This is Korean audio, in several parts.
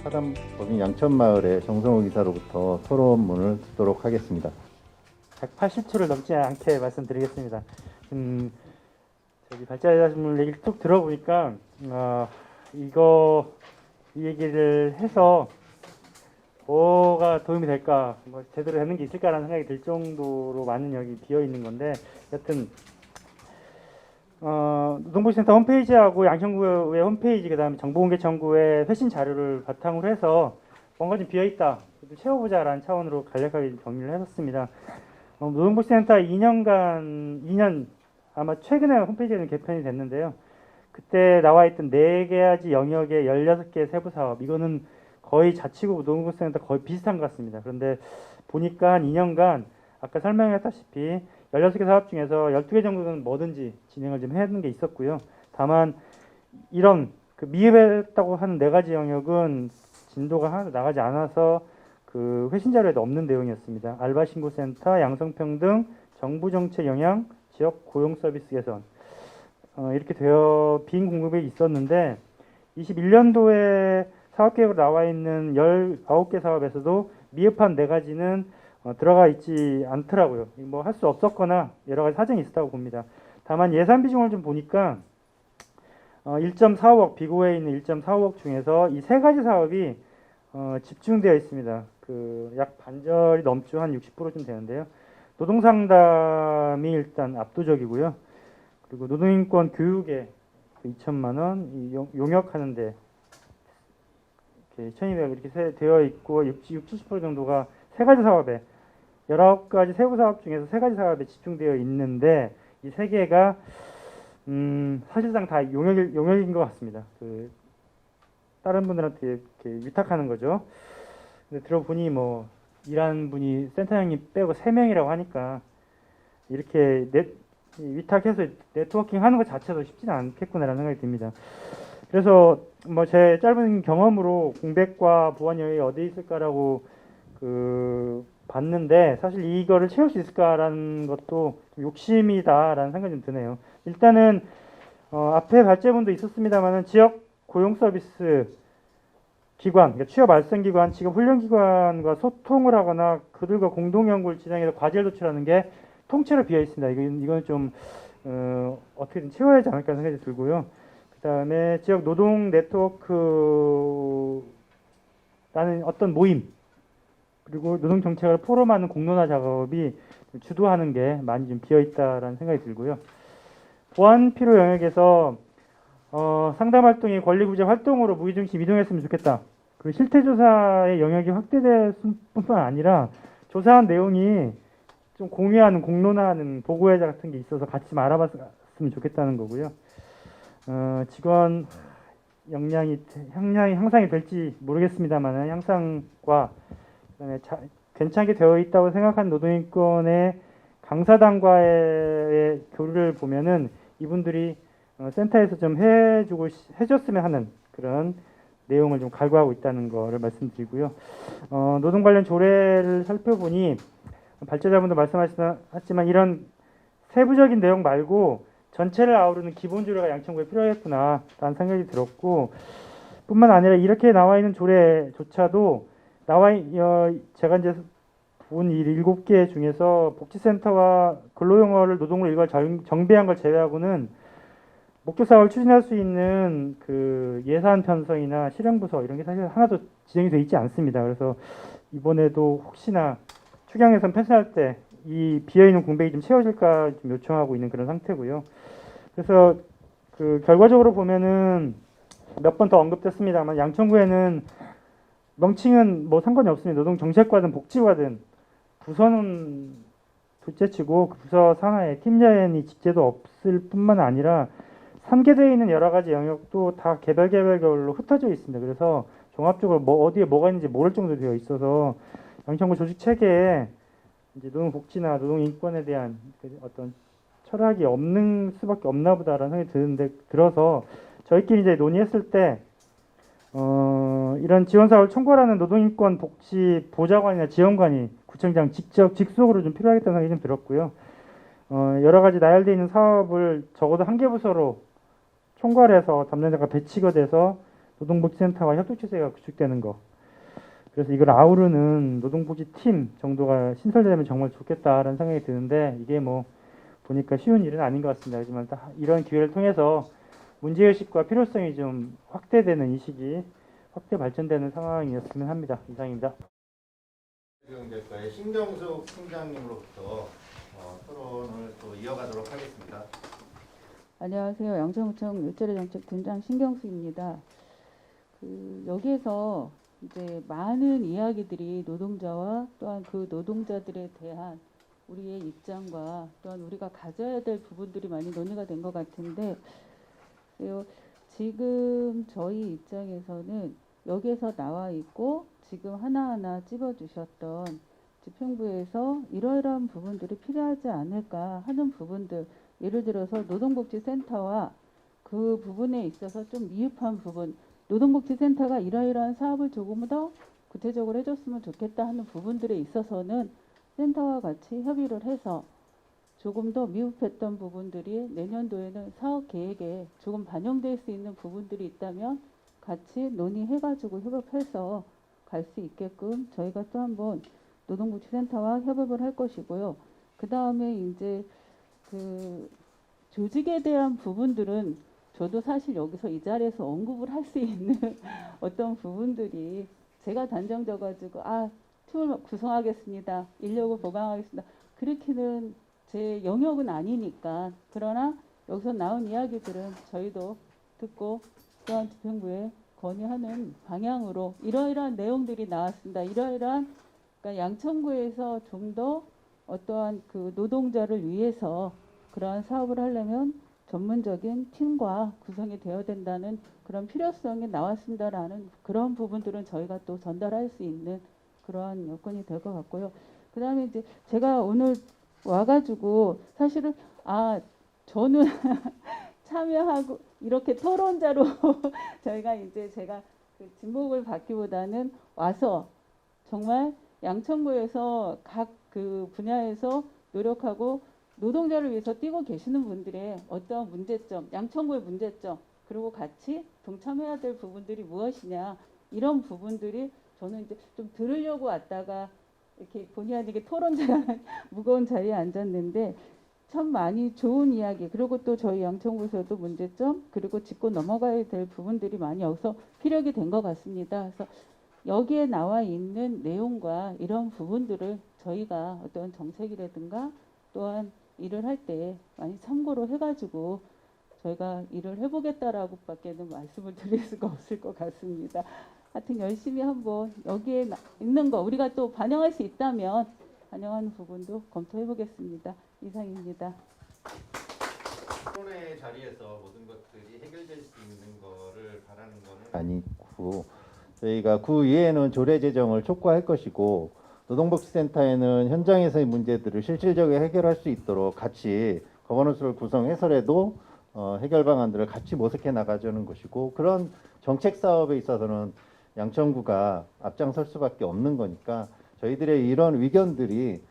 사단법인 양천마을의 정성호 기사로부터 토론문을 듣도록 하겠습니다. 180초를 넘지 않게 말씀드리겠습니다. 저기 발자자분 얘기를 쭉 들어보니까 이 얘기를 해서 뭐가 도움이 될까, 뭐 제대로 되는 게 있을까라는 생각이 들 정도로 많은 여기 비어 있는 건데, 여튼 노동보호센터 홈페이지하고 양천구의 홈페이지, 그다음에 정보공개청구의 회신 자료를 바탕으로 해서 뭔가 좀 비어 있다, 채워보자라는 차원으로 간략하게 정리를 해봤습니다. 노동보호센터 2년 아마 최근에 홈페이지에는 개편이 됐는데요. 그때 나와 있던 4가지 영역의 16개 세부 사업, 이거는 거의 자치구 노동보호센터 거의 비슷한 것 같습니다. 그런데 보니까 한 2년간 아까 설명했다시피 16개 사업 중에서 12개 정도는 뭐든지 진행을 좀 해야 하는 게 있었고요. 다만 이런 미흡했다고 하는 4가지 영역은 진도가 하나도 나가지 않아서 그 회신 자료에도 없는 내용이었습니다. 알바 신고센터, 양성평등, 정부정책 영향, 지역 고용 서비스 개선, 이렇게 되어 빈 공급이 있었는데 21년도에 사업계획으로 나와 있는 19개 사업에서도 미흡한 4가지는 들어가 있지 않더라고요. 뭐 할 수 없었거나 여러 가지 사정이 있었다고 봅니다. 다만 예산 비중을 좀 보니까 1.45억, 비고에 있는 1.45억 중에서 이 3가지 사업이 집중되어 있습니다. 약 반절이 넘죠. 한 60%쯤 되는데요. 노동상담이 일단 압도적이고요. 그리고 노동인권 교육에 2천만 원, 용역하는데 1,200 이렇게 되어 있고 60, 70% 정도가 3가지 사업에 19가지 세부 사업 중에서 3가지 사업에 집중되어 있는데 이 3개가 사실상 다 용역인 것 같습니다. 다른 분들한테 이렇게 위탁하는 거죠. 근데 들어보니 뭐 일하는 분이 센터장님 빼고 3명이라고 하니까 이렇게 위탁해서 네트워킹 하는 것 자체도 쉽지는 않겠구나라는 생각이 듭니다. 그래서 뭐 제 짧은 경험으로 공백과 보완 여력이 어디 있을까라고 봤는데, 사실 이거를 채울 수 있을까라는 것도 좀 욕심이다라는 생각이 좀 드네요. 일단은 앞에 발제문도 있었습니다만은 지역 고용 서비스 기관, 그러니까 취업 알선 기관, 직업 훈련 기관과 소통을 하거나 그들과 공동 연구를 진행해서 과제를 도출하는 게 통째로 비어 있습니다. 이건 좀 어떻게든 채워야 하지 않을까 생각이 들고요. 그다음에 지역 노동 네트워크라는 어떤 모임, 그리고 노동 정책을 포럼하는 공론화 작업이 주도하는 게 많이 좀 비어 있다라는 생각이 들고요. 보완 필요 영역에서 상담 활동이 권리구제 활동으로 무기중심 이동했으면 좋겠다. 그리고 실태조사의 영역이 확대될 뿐만 아니라 조사한 내용이 좀 공유하는, 공론화하는 보고회자 같은 게 있어서 같이 좀 알아봤으면 좋겠다는 거고요. 직원 역량이 향상이 될지 모르겠습니다만 향상과 그다음에 괜찮게 되어 있다고 생각한 노동인권의 강사단과의 교류를 보면은 이분들이 센터에서 좀 해줬으면 하는 그런 내용을 좀 갈구하고 있다는 거를 말씀드리고요. 노동 관련 조례를 살펴보니 발제자분도 말씀하셨지만 이런 세부적인 내용 말고 전체를 아우르는 기본 조례가 양천구에 필요하겠구나라는 생각이 들었고, 뿐만 아니라 이렇게 나와 있는 조례조차도 제가 이제 본 7개 중에서 복지센터와 근로용어를 노동으로 일괄 정비한 걸 제외하고는 목적사업을 추진할 수 있는 예산 편성이나 실행부서 이런 게 사실 하나도 지정이 되어 있지 않습니다. 그래서 이번에도 혹시나 추경예산 편성할 때 이 비어있는 공백이 좀 채워질까 좀 요청하고 있는 그런 상태고요. 그래서 결과적으로 보면은 몇 번 더 언급됐습니다만 양천구에는 명칭은 뭐 상관이 없습니다. 노동정책과든 복지과든 부서는 둘째치고 그 부서 산하에 팀장이 직제도 없을 뿐만 아니라 산계되어 있는 여러 가지 영역도 다 개별별로 흩어져 있습니다. 그래서 종합적으로 어디에 뭐가 있는지 모를 정도 되어 있어서 양천구 조직 체계에 이제 노동복지나 노동인권에 대한 어떤 철학이 없는 수밖에 없나 보다라는 생각이 들어서 저희끼리 이제 논의했을 때 이런 지원사업을 총괄하는 노동인권 복지 보좌관이나 지원관이 구청장 직속으로 좀 필요하겠다는 생각이 좀 들었고요. 여러 가지 나열되어 있는 사업을 적어도 한 개 부서로 총괄해서 담당자가 배치가 돼서 노동복지센터와 협동체제가 구축되는 거. 그래서 이걸 아우르는 노동복지팀 정도가 신설되면 정말 좋겠다라는 생각이 드는데 이게 뭐 보니까 쉬운 일은 아닌 것 같습니다. 하지만 이런 기회를 통해서 문제의식과 필요성이 좀 확대되는 인식이 확대 발전되는 상황이었으면 합니다. 이상입니다. 수용될까의 신경숙 팀장님으로부터 토론을 또 이어가도록 하겠습니다. 안녕하세요. 양천구청 일자리정책 팀장 신경수입니다. 여기에서 이제 많은 이야기들이 노동자와 또한 그 노동자들에 대한 우리의 입장과 또한 우리가 가져야 될 부분들이 많이 논의가 된 것 같은데 지금 저희 입장에서는 여기에서 나와 있고 지금 하나하나 찝어주셨던 집행부에서 이러이러한 부분들이 필요하지 않을까 하는 부분들, 예를 들어서 노동복지센터와 그 부분에 있어서 좀 미흡한 부분, 노동복지센터가 이러이러한 사업을 조금 더 구체적으로 해줬으면 좋겠다 하는 부분들에 있어서는 센터와 같이 협의를 해서 조금 더 미흡했던 부분들이 내년도에는 사업 계획에 조금 반영될 수 있는 부분들이 있다면 같이 논의해가지고 협업해서 갈 수 있게끔 저희가 또 한번 노동복지센터와 협업을 할 것이고요. 그 다음에 이제 그 조직에 대한 부분들은 저도 사실 여기서 이 자리에서 언급을 할 수 있는 어떤 부분들이 제가 단정져가지고 팀을 구성하겠습니다. 인력을 보강하겠습니다. 그렇게는 제 영역은 아니니까. 그러나 여기서 나온 이야기들은 저희도 듣고 또한 집행부에 건의하는 방향으로 이러이러한 내용들이 나왔습니다. 이러이러한 그러니까 양천구에서 좀 더 어떠한 그 노동자를 위해서 그러한 사업을 하려면 전문적인 팀과 구성이 되어야 된다는 그런 필요성이 나왔습니다라는 그런 부분들은 저희가 또 전달할 수 있는 그러한 여건이 될 것 같고요. 그 다음에 이제 제가 오늘 와가지고 사실은 저는 참여하고 이렇게 토론자로 저희가 이제 제가 그 진목을 받기보다는 와서 정말 양천구에서 각 그 분야에서 노력하고 노동자를 위해서 뛰고 계시는 분들의 어떤 문제점, 양천구의 문제점, 그리고 같이 동참해야 될 부분들이 무엇이냐 이런 부분들이 저는 이제 좀 들으려고 왔다가 이렇게 본의 아니게 토론자가 무거운 자리에 앉았는데 참 많이 좋은 이야기 그리고 또 저희 양천구에서도 문제점 그리고 짚고 넘어가야 될 부분들이 많이 여기서 피력이 된 것 같습니다. 그래서 여기에 나와 있는 내용과 이런 부분들을 저희가 어떤 정책이라든가 또한 일을 할 때 많이 참고로 해가지고 저희가 일을 해보겠다라고 밖에는 말씀을 드릴 수가 없을 것 같습니다. 하여튼 열심히 한번 여기에 있는 거 우리가 또 반영할 수 있다면 반영하는 부분도 검토해 보겠습니다. 이상입니다. 토론회 자리에서 모든 것들이 해결될 수 있는 거를 바라는 거는 아니고 저희가 그 이외에는 조례 제정을 촉구할 것이고 노동복지센터에는 현장에서의 문제들을 실질적으로 해결할 수 있도록 같이 거버넌스를 구성해서라도 해결 방안들을 같이 모색해 나가자는 것이고 그런 정책 사업에 있어서는 양천구가 앞장설 수밖에 없는 거니까 저희들의 이런 의견들이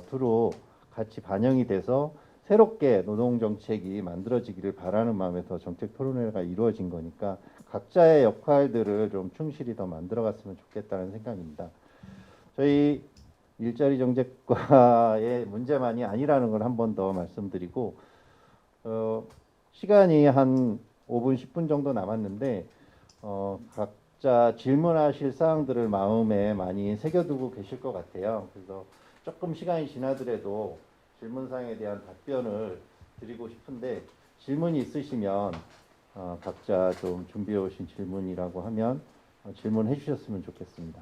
두루 같이 반영이 돼서 새롭게 노동정책이 만들어지기를 바라는 마음에서 정책 토론회가 이루어진 거니까 각자의 역할들을 좀 충실히 더 만들어갔으면 좋겠다는 생각입니다. 저희 일자리 정책과의 문제만이 아니라는 걸 한 번 더 말씀드리고 시간이 한 5분, 10분 정도 남았는데 각자 질문하실 사항들을 마음에 많이 새겨두고 계실 것 같아요. 그래서 조금 시간이 지나더라도 질문사항에 대한 답변을 드리고 싶은데 질문이 있으시면 각자 좀 준비해 오신 질문이라고 하면 질문해 주셨으면 좋겠습니다.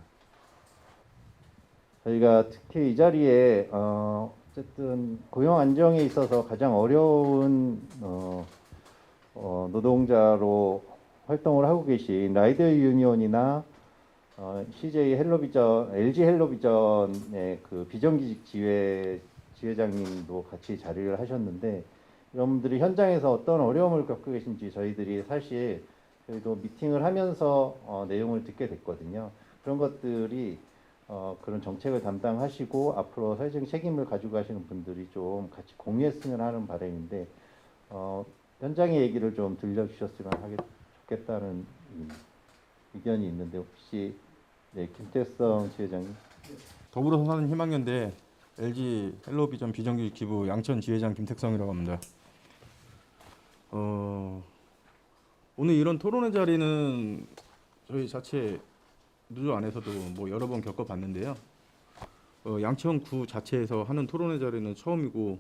저희가 특히 이 자리에 어쨌든 고용 안정에 있어서 가장 어려운 노동자로 활동을 하고 계신 라이더 유니온이나 CJ 헬로비전, LG 헬로비전의 그 비정규직 지회장님도 같이 자리를 하셨는데 여러분들이 현장에서 어떤 어려움을 겪고 계신지 저희들이 사실 저희도 미팅을 하면서 내용을 듣게 됐거든요. 그런 것들이 그런 정책을 담당하시고 앞으로 사회적인 책임을 가지고 가시는 분들이 좀 같이 공유했으면 하는 바람인데 현장의 얘기를 좀 들려주셨으면 좋겠다는 의견이 있는데 혹시 네, 김태성 지회장님. 더불어서 사는 희망연대 LG 헬로비전 비정규직 기부 양천 지회장 김택성이라고 합니다. 오늘 이런 토론회 자리는 저희 자체 누조 안에서도 뭐 여러 번 겪어봤는데요. 양천구 자체에서 하는 토론회 자리는 처음이고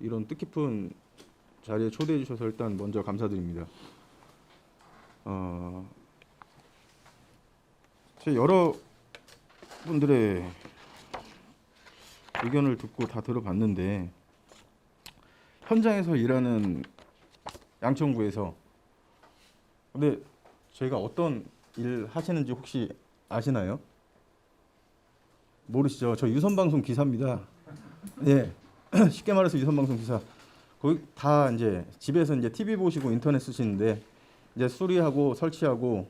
이런 뜻깊은 자리에 초대해 주셔서 일단 먼저 감사드립니다. 제 여러 분들의 의견을 듣고 다 들어봤는데 현장에서 일하는 양천구에서 근데 저희가 어떤 일 하시는지 혹시 아시나요? 모르시죠? 저 유선방송 기사입니다. 예, 쉽게 말해서 유선방송 기사. 거기 다 이제 집에서 이제 TV 보시고 인터넷 쓰시는데 이제 수리하고 설치하고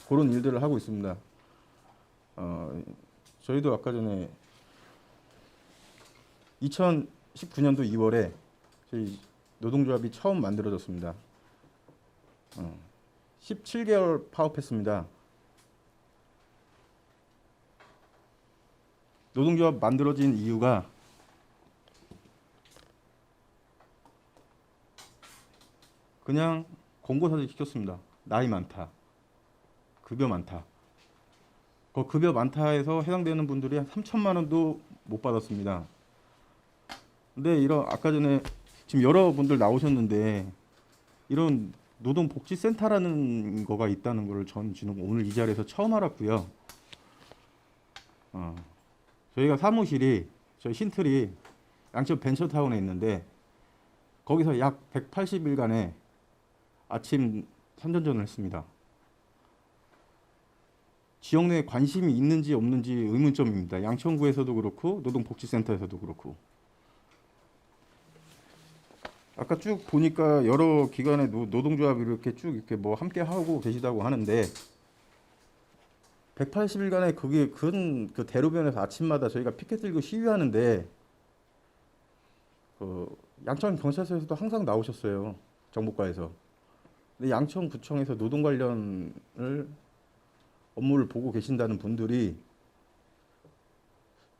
그런 일들을 하고 있습니다. 저희도 아까 전에 2019년도 2월에 저희 노동조합이 처음 만들어졌습니다. 17개월 파업했습니다. 노동조합 만들어진 이유가 그냥 공고사직 시켰습니다. 나이 많다, 급여 많다. 그 급여 많다에서 해당되는 분들이 한 3천만 원도 못 받았습니다. 근데 이런 아까 전에 지금 여러분들 나오셨는데 이런 노동복지센터라는 거가 있다는 걸 전 지금 오늘 이 자리에서 처음 알았고요. 저희가 사무실이 저희 신틀이 양천 벤처타운에 있는데 거기서 약 180일간의 아침 선전전을 했습니다. 지역 내에 관심이 있는지 없는지 의문점입니다. 양천구에서도 그렇고 노동복지센터에서도 그렇고. 아까 쭉 보니까 여러 기관의 노동조합이 이렇게 쭉 이렇게 뭐 함께 하고 계시다고 하는데 180일간의 그게 그 대로변에서 아침마다 저희가 피켓 들고 시위하는데 양천 경찰서에서도 항상 나오셨어요. 정보과에서. 근데 양천구청에서 노동 관련을 업무를 보고 계신다는 분들이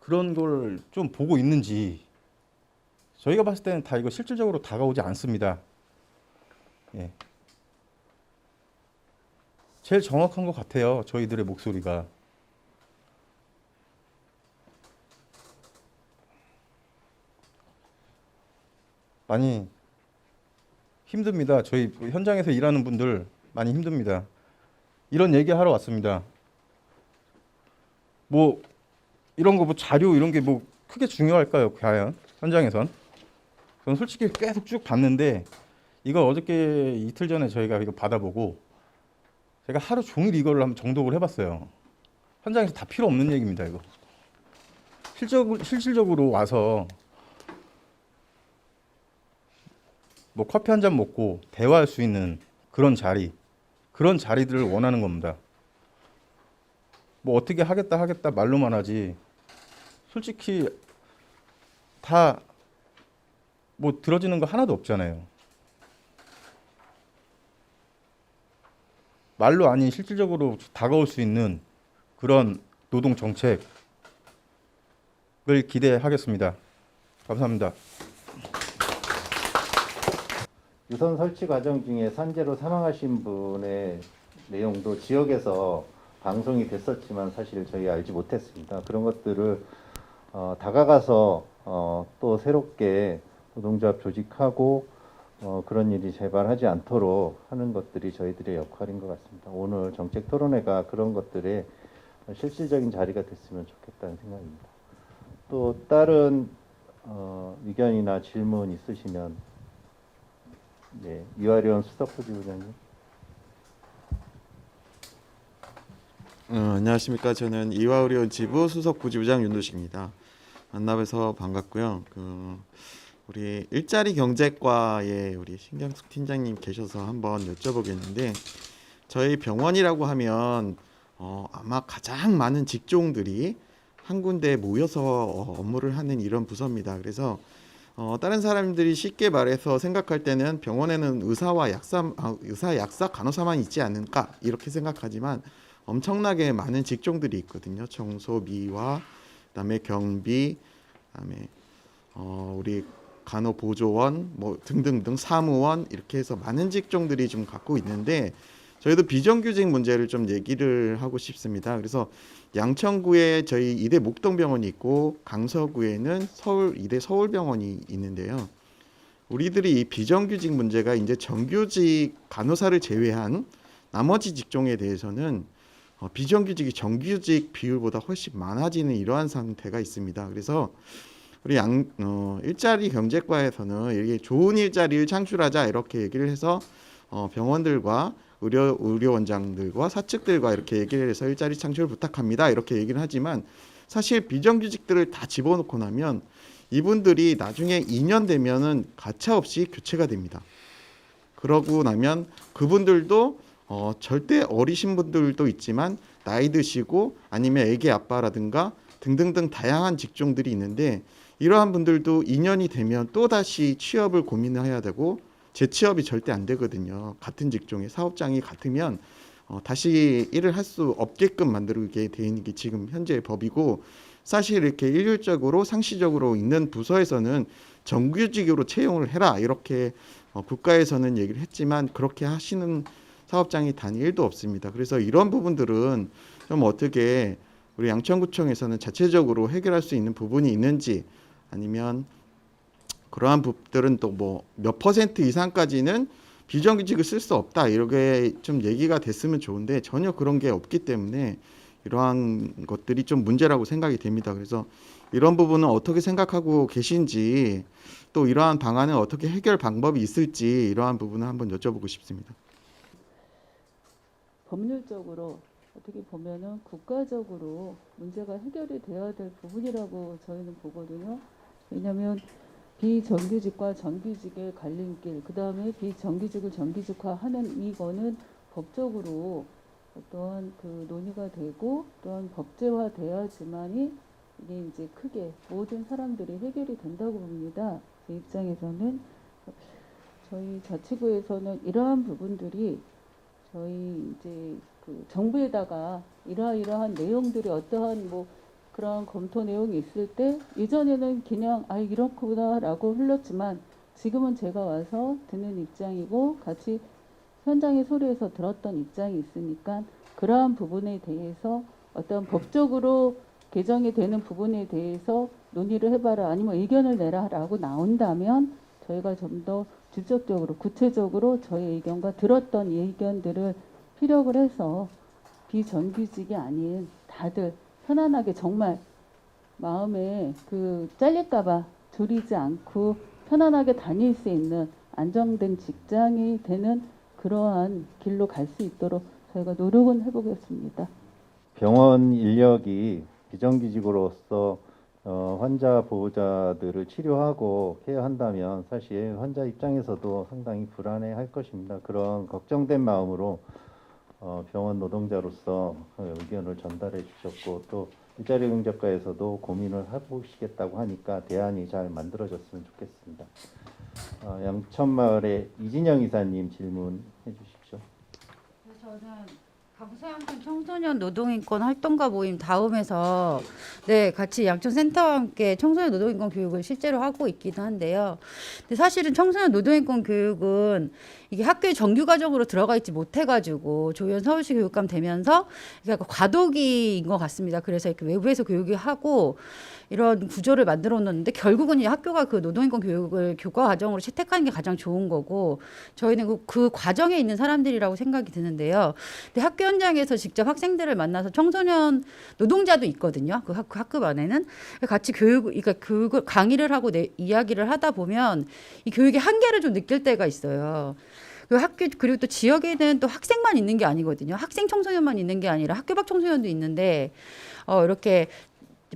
그런 걸 좀 보고 있는지 저희가 봤을 때는 다 이거 실질적으로 다가오지 않습니다. 예. 제일 정확한 것 같아요. 저희들의 목소리가. 많이 힘듭니다. 저희 현장에서 일하는 분들 많이 힘듭니다. 이런 얘기 하러 왔습니다. 뭐 이런 거 뭐 자료 이런 게 뭐 크게 중요할까요? 과연 현장에선? 저는 솔직히 계속 쭉 봤는데 이거 어저께 이틀 전에 저희가 이거 받아보고 제가 하루 종일 이거를 한번 정독을 해봤어요. 현장에서 다 필요 없는 얘기입니다. 이거 실질적으로 와서 뭐 커피 한 잔 먹고 대화할 수 있는 그런 자리들을 원하는 겁니다. 뭐 어떻게 하겠다 말로만 하지 솔직히 다 뭐 들어지는 거 하나도 없잖아요. 말로 아닌 실질적으로 다가올 수 있는 그런 노동 정책을 기대하겠습니다. 감사합니다. 유선 설치 과정 중에 산재로 사망하신 분의 내용도 지역에서 방송이 됐었지만 사실 저희 알지 못했습니다. 그런 것들을 다가가서 또 새롭게 노동조합 조직하고 그런 일이 재발하지 않도록 하는 것들이 저희들의 역할인 것 같습니다. 오늘 정책 토론회가 그런 것들에 실질적인 자리가 됐으면 좋겠다는 생각입니다. 또 다른 의견이나 질문 있으시면 네, 이화련 수석부지부장님. 안녕하십니까. 저는 이화의원 지부 수석부지부장 윤도식입니다. 만나뵈서 반갑고요. 우리 일자리 경제과에 우리 신경숙 팀장님 계셔서 한번 여쭤보겠는데 저희 병원이라고 하면 아마 가장 많은 직종들이 한 군데에 모여서 업무를 하는 이런 부서입니다. 그래서 다른 사람들이 쉽게 말해서 생각할 때는 병원에는 의사, 약사, 간호사만 있지 않을까 이렇게 생각하지만 엄청나게 많은 직종들이 있거든요. 청소, 미화, 그다음에 경비, 그다음에 우리 간호보조원, 뭐 등등등 사무원 이렇게 해서 많은 직종들이 좀 갖고 있는데 저희도 비정규직 문제를 좀 얘기를 하고 싶습니다. 그래서 양천구에 저희 이대 목동병원이 있고 강서구에는 이대 서울병원이 있는데요. 우리들이 이 비정규직 문제가 이제 정규직 간호사를 제외한 나머지 직종에 대해서는 비정규직이 정규직 비율보다 훨씬 많아지는 이러한 상태가 있습니다. 그래서 우리 일자리 경제과에서는 이렇게 좋은 일자리를 창출하자 이렇게 얘기를 해서 병원들과 의료원장들과 사측들과 이렇게 얘기를 해서 일자리 창출을 부탁합니다. 이렇게 얘기를 하지만 사실 비정규직들을 다 집어넣고 나면 이분들이 나중에 2년 되면은 가차없이 교체가 됩니다. 그러고 나면 그분들도 절대 어리신 분들도 있지만 나이 드시고 아니면 애기 아빠라든가 등등등 다양한 직종들이 있는데 이러한 분들도 2년이 되면 또다시 취업을 고민해야 되고 재취업이 절대 안 되거든요. 같은 직종의 사업장이 같으면 다시 일을 할 수 없게끔 만들게 돼 있는 게 지금 현재의 법이고 사실 이렇게 일률적으로 상시적으로 있는 부서에서는 정규직으로 채용을 해라 이렇게 국가에서는 얘기를 했지만 그렇게 하시는 사업장이 단 1도 없습니다. 그래서 이런 부분들은 좀 어떻게 우리 양천구청에서는 자체적으로 해결할 수 있는 부분이 있는지 아니면 그러한 부분들은 또 뭐 몇 % 이상까지는 비정규직을 쓸 수 없다 이렇게 좀 얘기가 됐으면 좋은데 전혀 그런 게 없기 때문에 이러한 것들이 좀 문제라고 생각이 됩니다. 그래서 이런 부분은 어떻게 생각하고 계신지 또 이러한 방안은 어떻게 해결 방법이 있을지 이러한 부분을 한번 여쭤보고 싶습니다. 법률적으로 어떻게 보면은 국가적으로 문제가 해결이 되어야 될 부분이라고 저희는 보거든요. 왜냐하면 비정규직과 정규직의 갈림길, 그 다음에 비정규직을 정규직화하는 이거는 법적으로 어떤 그 논의가 되고 또한 법제화돼야지만이 이게 이제 크게 모든 사람들이 해결이 된다고 봅니다. 제 입장에서는 저희 자치구에서는 이러한 부분들이 저희 이제 그 정부에다가 이러한 내용들이 어떠한 뭐 그런 검토 내용이 있을 때 예전에는 그냥 이렇구나라고 흘렀지만 지금은 제가 와서 듣는 입장이고 같이 현장의 소리에서 들었던 입장이 있으니까 그러한 부분에 대해서 어떤 법적으로 개정이 되는 부분에 대해서 논의를 해봐라 아니면 의견을 내라라고 나온다면 저희가 좀 더 직접적으로 구체적으로 저희 의견과 들었던 의견들을 피력을 해서 비정규직이 아닌 다들 편안하게 정말 마음에 그 잘릴까봐 두리지 않고 편안하게 다닐 수 있는 안정된 직장이 되는 그러한 길로 갈 수 있도록 저희가 노력은 해보겠습니다. 병원 인력이 비정규직으로서 환자 보호자들을 치료하고 케어한다면 사실 환자 입장에서도 상당히 불안해할 것입니다. 그런 걱정된 마음으로 병원 노동자로서 의견을 전달해 주셨고 또 일자리 경제과에서도 고민을 해보시겠다고 하니까 대안이 잘 만들어졌으면 좋겠습니다. 양천마을의 이진영 이사님 질문해 주십시오. 저는 강서양천 청소년 노동인권 활동가 모임 다음에서 같이 양천센터와 함께 청소년 노동인권 교육을 실제로 하고 있기도 한데요. 근데 사실은 청소년 노동인권 교육은 이게 학교에 정규 과정으로 들어가 있지 못해가지고 조현 서울시 교육감 되면서 약간 과도기인 것 같습니다. 그래서 이렇게 외부에서 교육을 하고 이런 구조를 만들어 놓는데 결국은 이 학교가 그 노동인권 교육을 교과 과정으로 채택하는 게 가장 좋은 거고 저희는 그 과정에 있는 사람들이라고 생각이 드는데요. 근데 학교 현장에서 직접 학생들을 만나서 청소년 노동자도 있거든요. 그 학급 안에는 같이 그러니까 교육을 강의를 하고 이야기를 하다 보면 이 교육의 한계를 좀 느낄 때가 있어요. 그 학교 그리고 또 지역에는 또 학생만 있는 게 아니거든요. 학생 청소년만 있는 게 아니라 학교 밖 청소년도 있는데 이렇게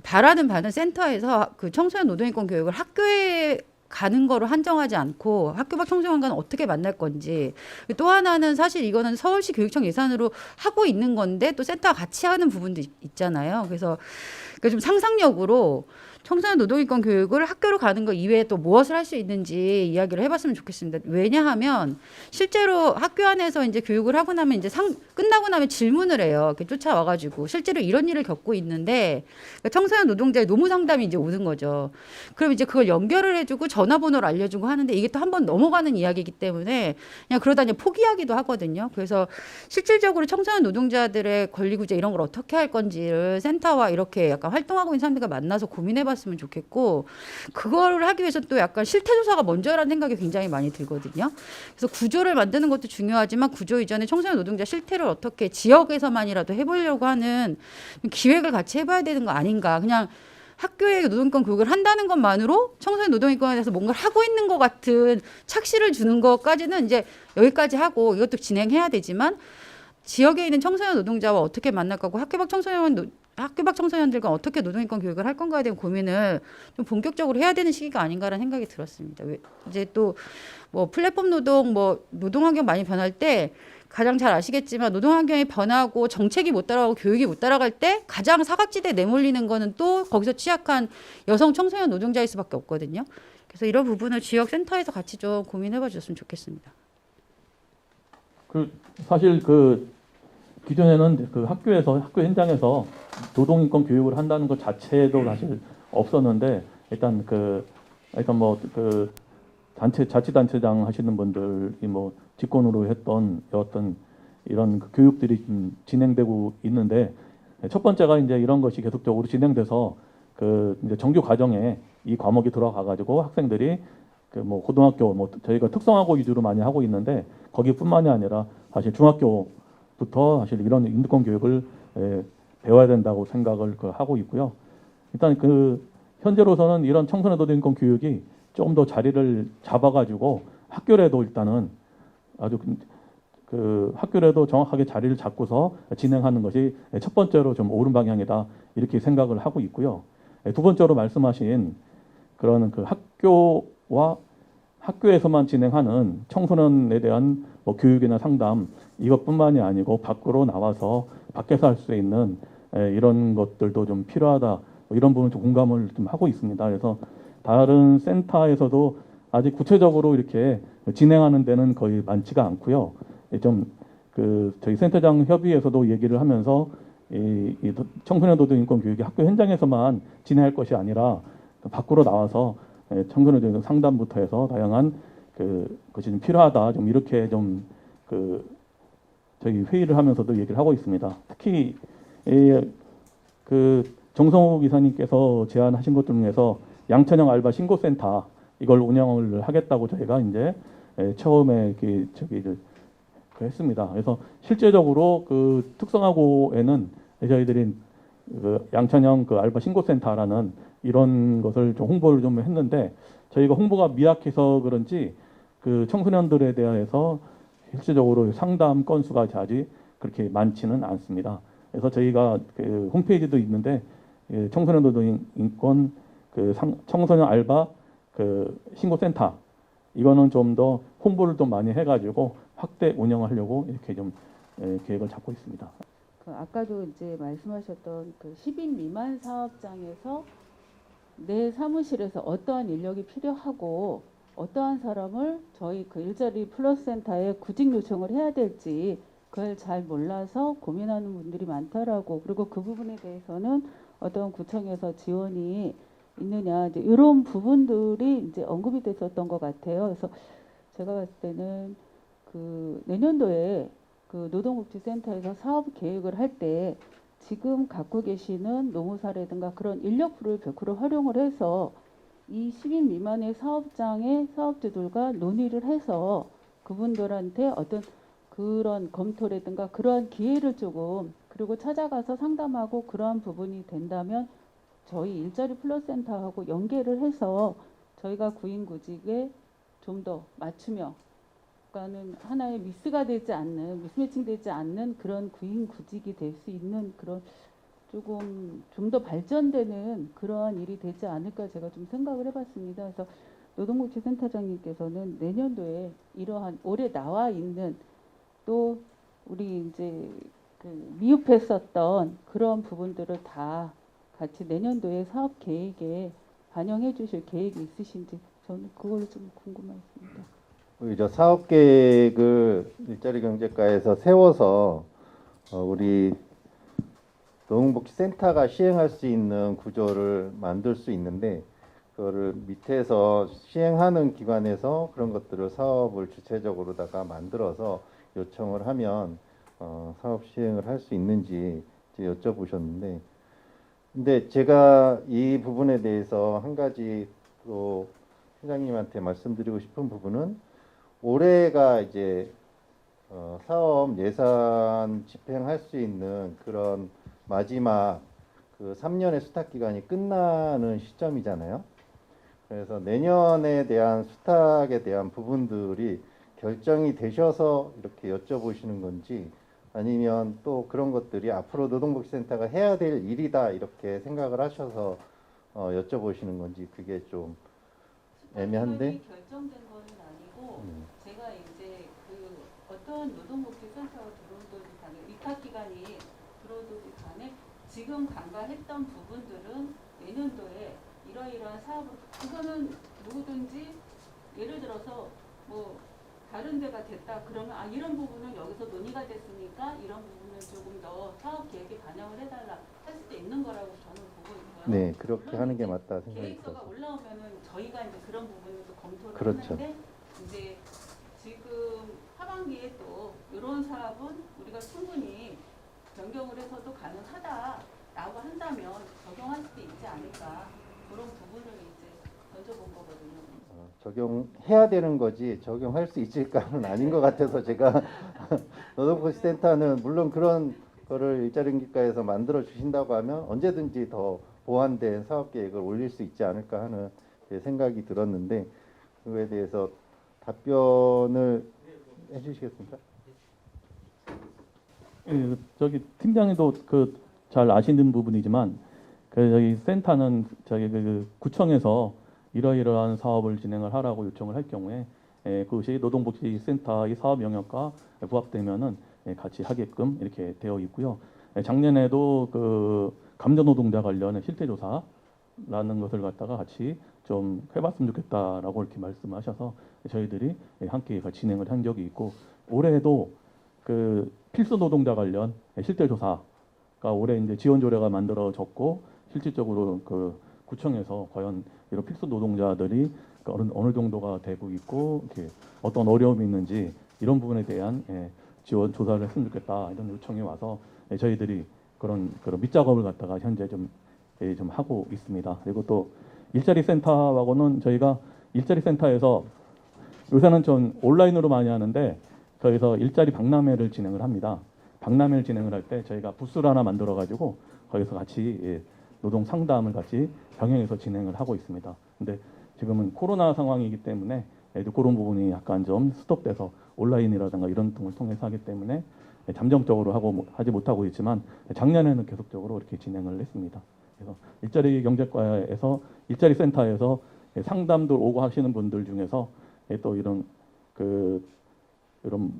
바라는 바는 센터에서 그 청소년 노동인권 교육을 학교에 가는 거로 한정하지 않고 학교 밖 청소년과는 어떻게 만날 건지 또 하나는 사실 이거는 서울시 교육청 예산으로 하고 있는 건데 또 센터와 같이 하는 부분도 있잖아요. 그래서 그러니까 좀 상상력으로 청소년 노동인권 교육을 학교로 가는 거 이외에 또 무엇을 할 수 있는지 이야기를 해봤으면 좋겠습니다. 왜냐하면 실제로 학교 안에서 이제 교육을 하고 나면 이제 끝나고 나면 질문을 해요. 이렇게 쫓아와가지고 실제로 이런 일을 겪고 있는데 그러니까 청소년 노동자의 노무 상담이 이제 오는 거죠. 그럼 이제 그걸 연결을 해주고 전화번호를 알려주고 하는데 이게 또 한 번 넘어가는 이야기이기 때문에 그냥 그러다 이제 포기하기도 하거든요. 그래서 실질적으로 청소년 노동자들의 권리구제 이런 걸 어떻게 할 건지를 센터와 이렇게 약간 활동하고 있는 사람들과 만나서 고민해봤으면 좋겠고 그거를 하기 위해서 또 약간 실태조사가 먼저라는 생각이 굉장히 많이 들거든요. 그래서 구조를 만드는 것도 중요하지만 구조 이전에 청소년 노동자 실태를 어떻게 지역에서만이라도 해보려고 하는 기획을 같이 해봐야 되는 거 아닌가. 그냥 학교에 노동인권 교육을 한다는 것만으로 청소년 노동인권에 대해서 뭔가를 하고 있는 것 같은 착시를 주는 것까지는 이제 여기까지 하고 이것도 진행해야 되지만 지역에 있는 청소년 노동자와 어떻게 만날 거고 학교 밖 청소년들과 어떻게 노동인권 교육을 할 건가에 대한 고민을 좀 본격적으로 해야 되는 시기가 아닌가라는 생각이 들었습니다. 이제 또 뭐 플랫폼 노동, 뭐 노동 환경 많이 변할 때 가장 잘 아시겠지만 노동 환경이 변하고 정책이 못 따라가고 교육이 못 따라갈 때 가장 사각지대에 내몰리는 거는 또 거기서 취약한 여성 청소년 노동자일 수밖에 없거든요. 그래서 이런 부분을 지역 센터에서 같이 좀 고민해봐 주셨으면 좋겠습니다. 사실 기존에는 학교 현장에서 노동인권 교육을 한다는 것 자체도 사실 없었는데 일단 자치단체장 하시는 분들이 뭐 직권으로 했던 어떤 이런 교육들이 좀 진행되고 있는데 첫 번째가 이제 이런 것이 계속적으로 진행돼서 이제 정규 과정에 이 과목이 들어가 가지고 학생들이 고등학교 저희가 특성화고 위주로 많이 하고 있는데 거기뿐만이 아니라 사실 중학교부터 사실 이런 인권 교육을 배워야 된다고 생각을 하고 있고요. 일단 현재로서는 이런 청소년 노동인권 교육이 조금 더 자리를 잡아가지고 학교라도 일단은 아주 학교라도 정확하게 자리를 잡고서 진행하는 것이 첫 번째로 좀 옳은 방향이다 이렇게 생각을 하고 있고요. 두 번째로 말씀하신 그런 학교에서만 진행하는 청소년에 대한 교육이나 상담 이것뿐만이 아니고 밖으로 나와서 밖에서 할 수 있는 이런 것들도 좀 필요하다 이런 부분 좀 공감을 좀 하고 있습니다. 그래서 다른 센터에서도 아직 구체적으로 이렇게 진행하는 데는 거의 많지가 않고요. 저희 센터장 협의회에서도 얘기를 하면서 이 청소년 노동인권 교육이 학교 현장에서만 진행할 것이 아니라 밖으로 나와서 청소년 노동 상담부터 해서 다양한 것이 좀 필요하다. 좀 이렇게 저희 회의를 하면서도 얘기를 하고 있습니다. 특히 정성호 기사님께서 제안하신 것 중에서 양천형 알바 신고센터 이걸 운영을 하겠다고 저희가 이제 처음에 했습니다. 그래서 실제적으로 특성화고에는 저희들이 양천형 알바 신고센터라는 이런 것을 좀 홍보를 좀 했는데 저희가 홍보가 미약해서 그런지 청소년들에 대해서 실질적으로 상담 건수가 아직 그렇게 많지는 않습니다. 그래서 저희가 홈페이지도 있는데 청소년 노동인권 청소년 알바 신고센터 이거는 좀 더 홍보를 좀 많이 해가지고 확대 운영하려고 이렇게 좀 계획을 잡고 있습니다. 아까도 이제 말씀하셨던 10인 미만 사업장에서 내 사무실에서 어떠한 인력이 필요하고 어떠한 사람을 저희 일자리 플러스 센터에 구직 요청을 해야 될지 그걸 잘 몰라서 고민하는 분들이 많더라고. 그리고 그 부분에 대해서는 어떤 구청에서 지원이 있느냐 이제 이런 부분들이 이제 언급이 됐었던 것 같아요. 그래서 제가 봤을 때는 내년도에 노동복지센터에서 사업 계획을 할 때 지금 갖고 계시는 노무사라든가 그런 인력풀을 100% 활용을 해서 이 10인 미만의 사업장의 사업주들과 논의를 해서 그분들한테 어떤 그런 검토라든가 그러한 기회를 조금 그리고 찾아가서 상담하고 그러한 부분이 된다면 저희 일자리 플러스 센터하고 연계를 해서 저희가 구인구직에 좀 더 맞추며 그러니까는 하나의 미스매칭 되지 않는 그런 구인구직이 될 수 있는 그런 조금 좀 더 발전되는 그러한 일이 되지 않을까 제가 좀 생각을 해봤습니다. 그래서 노동복지센터장님께서는 내년도에 이러한 올해 나와 있는 또 우리 이제 미흡했었던 그런 부분들을 다 같이 내년도에 사업 계획에 반영해 주실 계획이 있으신지 저는 그걸로 좀 궁금했습니다. 이제 사업 계획을 일자리 경제과에서 세워서 우리 노동복지센터가 시행할 수 있는 구조를 만들 수 있는데 그거를 밑에서 시행하는 기관에서 그런 것들을 사업을 주체적으로다가 만들어서 요청을 하면 사업 시행을 할 수 있는지 이제 여쭤보셨는데, 근데 제가 이 부분에 대해서 한 가지 또 회장님한테 말씀드리고 싶은 부분은 올해가 이제 사업 예산 집행할 수 있는 그런 마지막 그 3년의 수탁 기간이 끝나는 시점이잖아요. 그래서 내년에 대한 수탁에 대한 부분들이 결정이 되셔서 이렇게 여쭤보시는 건지 아니면 또 그런 것들이 앞으로 노동복지센터가 해야 될 일이다 이렇게 생각을 하셔서 여쭤보시는 건지 그게 좀 애매한데. 결정된 거는 아니고 제가 이제 그 어떤 노동복지센터가 들어오든지 간에 위탁 기간이 들어오든지 간에 지금 간과했던 부분들은 내년도에 이러이러한 사업을 그거는 누구든지 예를 들어서 뭐 다른 데가 됐다 그러면 이런 부분은 여기서 논의가 됐으니까 이런 부분은 조금 더 사업 계획에 반영을 해달라 할 수도 있는 거라고 저는 보고 있고요. 네, 그렇게 하는 게 맞다 생각이 계획서가 들어서. 올라오면은 저희가 이제 그런 부분을 또 검토를 그렇죠. 하는데 이제 지금 하반기에 또 이런 사업은 우리가 충분히 변경을 해서도 가능하다라고 한다면 적용할 수도 있지 않을까 그런 부분을 이제 던져본 거거든요. 적용해야 되는 거지 적용할 수 있을까는 아닌 것 같아서 제가 노동복지센터는 물론 그런 거를 일자리기과에서 만들어 주신다고 하면 언제든지 더 보완된 사업 계획을 올릴 수 있지 않을까 하는 제 생각이 들었는데 그거에 대해서 답변을 해주시겠습니까? 예, 저기 팀장님도 그 잘 아시는 부분이지만 그 저기 센터는 저기 그 구청에서 이러이러한 사업을 진행을 하라고 요청을 할 경우에 그것이 노동복지센터의 사업 영역과 부합되면은 같이 하게끔 이렇게 되어 있고요. 작년에도 그 감전노동자 관련의 실태조사라는 것을 갖다가 같이 좀 해봤으면 좋겠다라고 이렇게 말씀하셔서 저희들이 함께 진행을 한 적이 있고 올해도 그 필수 노동자 관련 실태조사가 올해 이제 지원 조례가 만들어졌고 실질적으로 그 구청에서 과연 이런 필수 노동자들이 어느 정도가 되고 있고 이렇게 어떤 어려움이 있는지 이런 부분에 대한 지원 조사를 했으면 좋겠다 이런 요청이 와서 저희들이 그런 밑작업을 갖다가 현재 좀 하고 있습니다. 그리고 또 일자리 센터하고는 저희가 일자리 센터에서 요새는 좀 온라인으로 많이 하는데 저희서 일자리 박람회를 진행을 합니다. 박람회를 진행을 할 때 저희가 부스를 하나 만들어 가지고 거기서 같이 노동 상담을 같이 병행해서 진행을 하고 있습니다. 근데 지금은 코로나 상황이기 때문에 그런 부분이 약간 좀 스톱돼서 온라인이라든가 이런 등을 통해서 하기 때문에 잠정적으로 하지 못하고 있지만 작년에는 계속적으로 이렇게 진행을 했습니다. 그래서 일자리 경제과에서 일자리 센터에서 상담들 오고 하시는 분들 중에서 또 이런 이런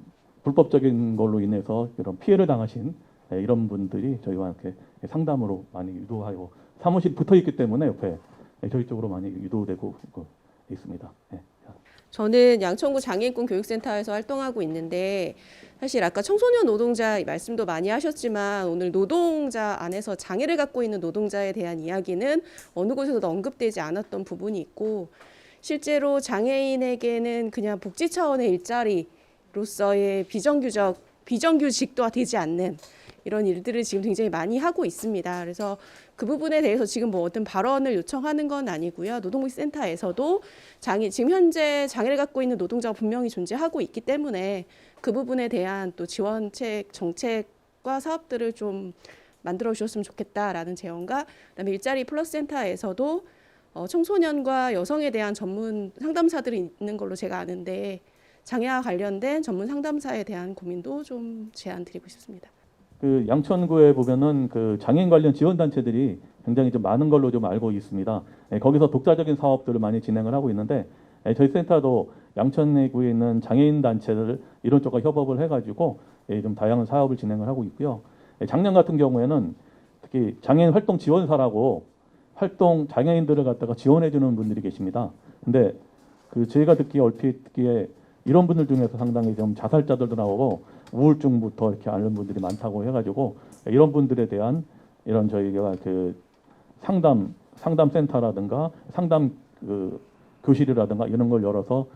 불법적인 걸로 인해서 이런 피해를 당하신 이런 분들이 저희와 이렇게 상담으로 많이 유도하고 사무실 붙어 있기 때문에 옆에 저희 쪽으로 많이 유도되고 있습니다. 네. 저는 양천구 장애인권 교육센터에서 활동하고 있는데 사실 아까 청소년 노동자 말씀도 많이 하셨지만 오늘 노동자 안에서 장애를 갖고 있는 노동자에 대한 이야기는 어느 곳에서도 언급되지 않았던 부분이 있고 실제로 장애인에게는 그냥 복지 차원의 일자리로서의 비정규직도 되지 않는 이런 일들을 지금 굉장히 많이 하고 있습니다. 그래서 그 부분에 대해서 지금 뭐 어떤 발언을 요청하는 건 아니고요. 노동복지센터에서도 지금 현재 장애를 갖고 있는 노동자가 분명히 존재하고 있기 때문에 그 부분에 대한 또 지원책, 정책과 사업들을 좀 만들어 주셨으면 좋겠다라는 제언과 그다음에 일자리 플러스 센터에서도 청소년과 여성에 대한 전문 상담사들이 있는 걸로 제가 아는데 장애와 관련된 전문 상담사에 대한 고민도 좀 제안 드리고 싶습니다. 그 양천구에 보면은 그 장애인 관련 지원 단체들이 굉장히 좀 많은 걸로 좀 알고 있습니다. 거기서 독자적인 사업들을 많이 진행을 하고 있는데 저희 센터도 양천구에 있는 장애인 단체들 이런 쪽과 협업을 해가지고 좀 다양한 사업을 진행을 하고 있고요. 작년 같은 경우에는 특히 장애인 활동 지원사라고 활동 장애인들을 갖다가 지원해 주는 분들이 계십니다. 근데 그 저희가 듣기에 얼핏 듣기에 이런 분들 중에서 상당히 좀 자살자들도 나오고 우울증부터 이렇게 앓는 분들이 많다고 해가지고 이런 분들에 대한 이런 저희가 그 상담 센터라든가 상담 그 교실이라든가 이런 걸 열어서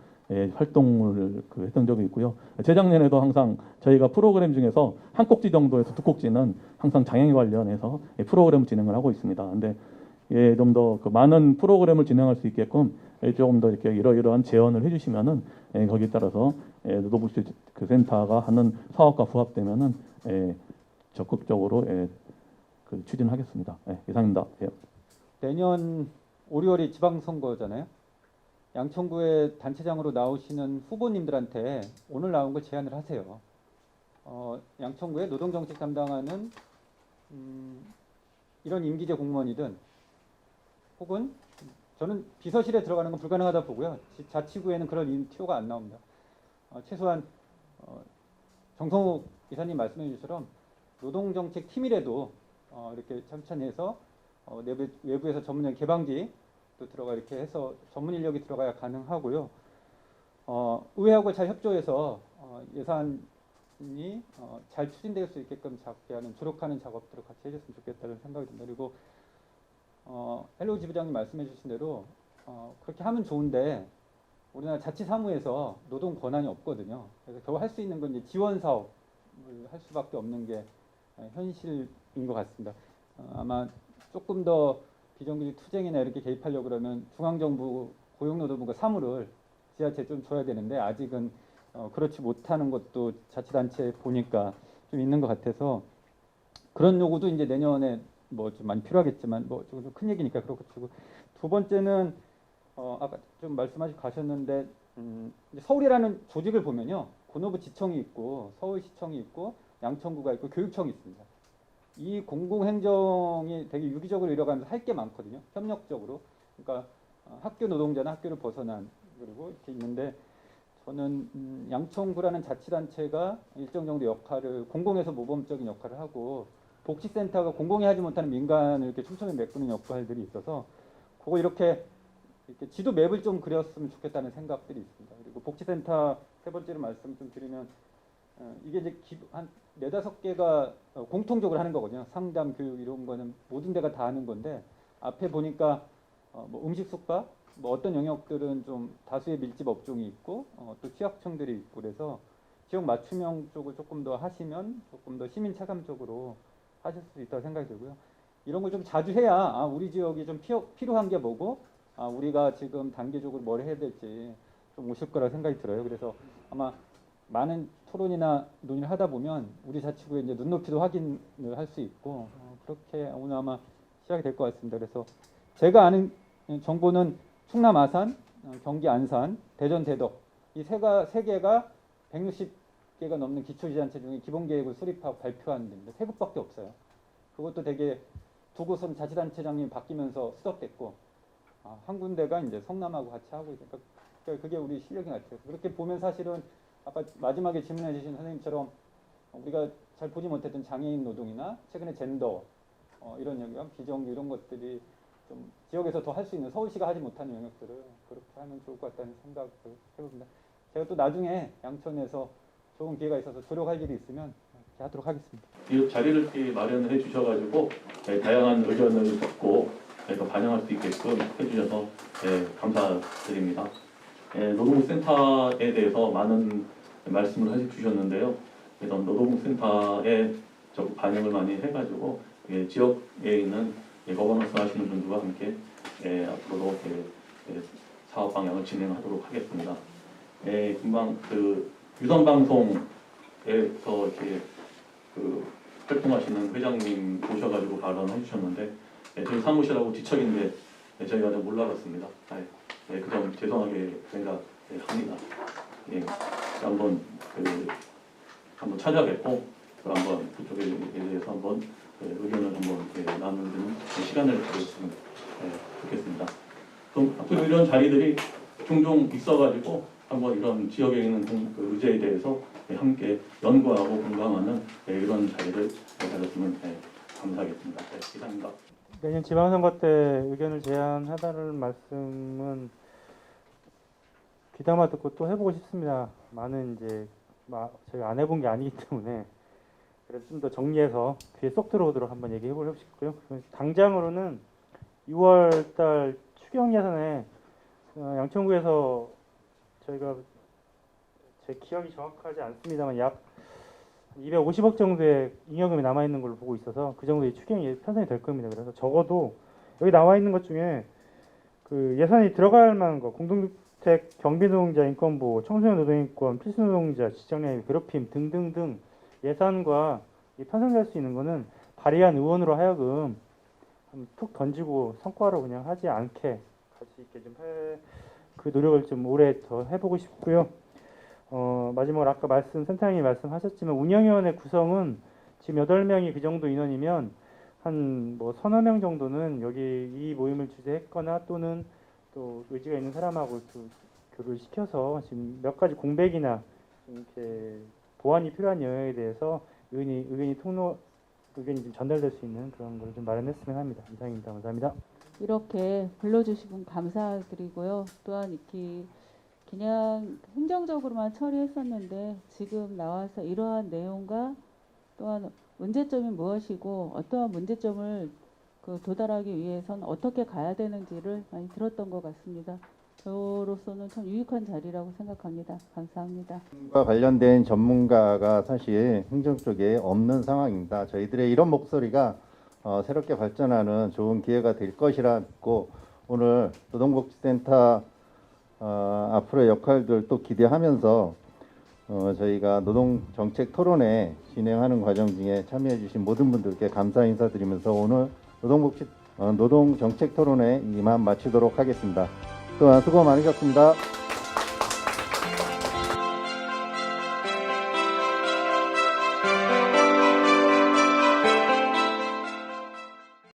활동을 했던 적이 있고요. 재작년에도 항상 저희가 프로그램 중에서 한 꼭지 정도에서 두 꼭지는 항상 장애인 관련해서 프로그램을 진행을 하고 있습니다. 근데 좀 더 많은 프로그램을 진행할 수 있게끔 조금 더 이렇게 이러이러한 제언을 해주시면은 거기에 따라서 노동복지 그 센터가 하는 사업과 부합되면은 적극적으로 그 추진하겠습니다. 이상입니다. 내년 5, 6월이 지방선거잖아요. 양천구의 단체장으로 나오시는 후보님들한테 오늘 나온 거 제안을 하세요. 양천구의 노동정책 담당하는 이런 임기제 공무원이든 혹은 저는 비서실에 들어가는 건 불가능하다 보고요. 자치구에는 그런 티오가 안 나옵니다. 최소한 정성욱 이사님 말씀해 주신 것처럼 노동정책 팀이라도 이렇게 참찬해서 외부에서 전문형 개방지 또 들어가 이렇게 해서 전문 인력이 들어가야 가능하고요. 의회하고 잘 협조해서 예산이 잘 추진될 수 있게끔 작게 하는 조력하는 작업들을 같이 해줬으면 좋겠다는 생각이 듭니다. 그리고 헬로우 지부장님 말씀해 주신 대로 그렇게 하면 좋은데 우리나라 자치사무에서 노동 권한이 없거든요. 그래서 겨우 할 수 있는 건 이제 지원 사업을 할 수밖에 없는 게 현실인 것 같습니다. 아마 조금 더 비정규직 투쟁이나 이렇게 개입하려고 그러면 중앙정부 고용노동부가 사무를 지자체에 좀 줘야 되는데 아직은 그렇지 못하는 것도 자치단체 보니까 좀 있는 것 같아서 그런 요구도 이제 내년에 뭐 좀 많이 필요하겠지만 뭐 좀 큰 얘기니까 그렇고 치고 두 번째는 아까 좀 말씀하시고 가셨는데 이제 서울이라는 조직을 보면요 군호부 지청이 있고 서울시청이 있고 양천구가 있고 교육청이 있습니다. 이 공공행정이 되게 유기적으로 이뤄가면서 할 게 많거든요. 협력적으로. 그러니까 학교 노동자나 학교를 벗어난 그리고 이렇게 있는데 저는 양천구라는 자치단체가 일정 정도 역할을 공공에서 모범적인 역할을 하고 복지센터가 공공이 하지 못하는 민간을 이렇게 촘촘히 메꾸는 역할들이 있어서 그거 이렇게 지도 맵을 좀 그렸으면 좋겠다는 생각들이 있습니다. 그리고 복지센터 세 번째로 말씀 좀 드리면 이게 이제 한 4-5개가 공통적으로 하는 거거든요. 상담, 교육 이런 거는 모든 데가 다 하는 건데 앞에 보니까 뭐 음식 숙박, 뭐 어떤 영역들은 좀 다수의 밀집 업종이 있고 또 취약청들이 있고 그래서 지역 맞춤형 쪽을 조금 더 하시면 조금 더 시민 체감적으로 하실 수 있다고 생각이 들고요. 이런 걸 좀 자주 해야 우리 지역이 좀 필요한 게 뭐고 우리가 지금 단계적으로 뭘 해야 될지 좀 오실 거라고 생각이 들어요. 그래서 아마 많은 토론이나 논의를 하다 보면 우리 자치구에 이제 눈높이도 확인을 할 수 있고 그렇게 오늘 아마 시작이 될 것 같습니다. 그래서 제가 아는 정보는 충남 아산, 경기 안산, 대전 대덕 이 세 개가 160개가 넘는 기초지자체 중에 기본계획을 수립하고 발표하는 데입니다. 3곳밖에 없어요. 그것도 되게 두 곳은 자치단체장님이 바뀌면서 수석됐고 한 군데가 이제 성남하고 같이 하고 있으니까 그게 우리 실력인 것 같아요. 그렇게 보면 사실은 아까 마지막에 질문해 주신 선생님처럼 우리가 잘 보지 못했던 장애인 노동이나 최근에 젠더 이런 영역, 비정규 이런 것들이 좀 지역에서 더 할 수 있는 서울시가 하지 못하는 영역들을 그렇게 하면 좋을 것 같다는 생각을 해봅니다. 제가 또 나중에 양천에서 좋은 기회가 있어서 조력할 일이 있으면 그렇게 하도록 하겠습니다. 이 자리를 이렇게 마련해 주셔가지고 다양한 의견을 듣고 또 반영할 수 있게끔 해주셔서 감사드립니다. 노동센터에 대해서 많은 말씀을 해주셨는데요. 그래서 노동센터에 적극 반영을 많이 해가지고 지역에 있는 거버넌스 하시는 분들과 함께 앞으로도 사업 방향을 진행하도록 하겠습니다. 금방 그 유선 방송에서 이렇게 그 활동하시는 회장님 오셔가지고 발언해 주셨는데 저희 사무실하고 뒤척인데 저희가 좀 몰라봤습니다. 그 점 죄송하게 생각합니다. 한번 찾아뵙고 한번 그쪽에 대해서 한번 의견을 한번 나누는 시간을 가졌으면 좋겠습니다. 그럼 앞으로 이런 자리들이 종종 있어가지고 한번 이런 지역에 있는 그 의제에 대해서 함께 연구하고 공감하는 이런 자리를 가졌으면 감사하겠습니다. 네, 이상입니다. 내년 지방선거 때 의견을 제안하다는 말씀은 귀담아 듣고 또 해보고 싶습니다. 많은 이제 저희가 안 해본 게 아니기 때문에 그래서 좀 더 정리해서 귀에 쏙 들어오도록 한번 얘기해보고 싶고요. 당장으로는 6월달 추경 예산에 양천구에서 저희가 제 기억이 정확하지 않습니다만 약 250억 정도의 잉여금이 남아 있는 걸로 보고 있어서 그 정도의 추경이 편성이 될 겁니다. 그래서 적어도 여기 나와 있는 것 중에 그 예산이 들어갈 만한 거, 공동주택 경비노동자 인권보호, 청소년 노동인권, 필수노동자 직장내 괴롭힘 등등등 예산과 편성될 수 있는 거는 발의한 의원으로 하여금 툭 던지고 성과로 그냥 하지 않게 가치 있게 좀 그 노력을 좀 오래 더 해보고 싶고요. 마지막으로 아까 센터장님이 말씀하셨지만 운영위원회 구성은 지금 8명이 그 정도 인원이면 한 뭐 서너 명 정도는 여기 이 모임을 주재했거나 또는 또 의지가 있는 사람하고 또 교류를 시켜서 지금 몇 가지 공백이나 좀 이렇게 보완이 필요한 영역에 대해서 의견이 좀 전달될 수 있는 그런 걸 좀 마련했으면 합니다. 이상입니다. 감사합니다. 이렇게 불러주시면 감사드리고요. 또한 이렇게 그냥 행정적으로만 처리했었는데 지금 나와서 이러한 내용과 또한 문제점이 무엇이고 어떠한 문제점을 도달하기 위해서는 어떻게 가야 되는지를 많이 들었던 것 같습니다. 저로서는 참 유익한 자리라고 생각합니다. 감사합니다. 과 관련된 전문가가 사실 행정 쪽에 없는 상황입니다. 저희들의 이런 목소리가 새롭게 발전하는 좋은 기회가 될 것이라 믿고 오늘 노동복지센터 앞으로의 역할들 또 기대하면서 저희가 노동정책 토론회 진행하는 과정 중에 참여해 주신 모든 분들께 감사 인사드리면서 오늘 노동정책 토론회 이만 마치도록 하겠습니다. 또한 수고 많으셨습니다.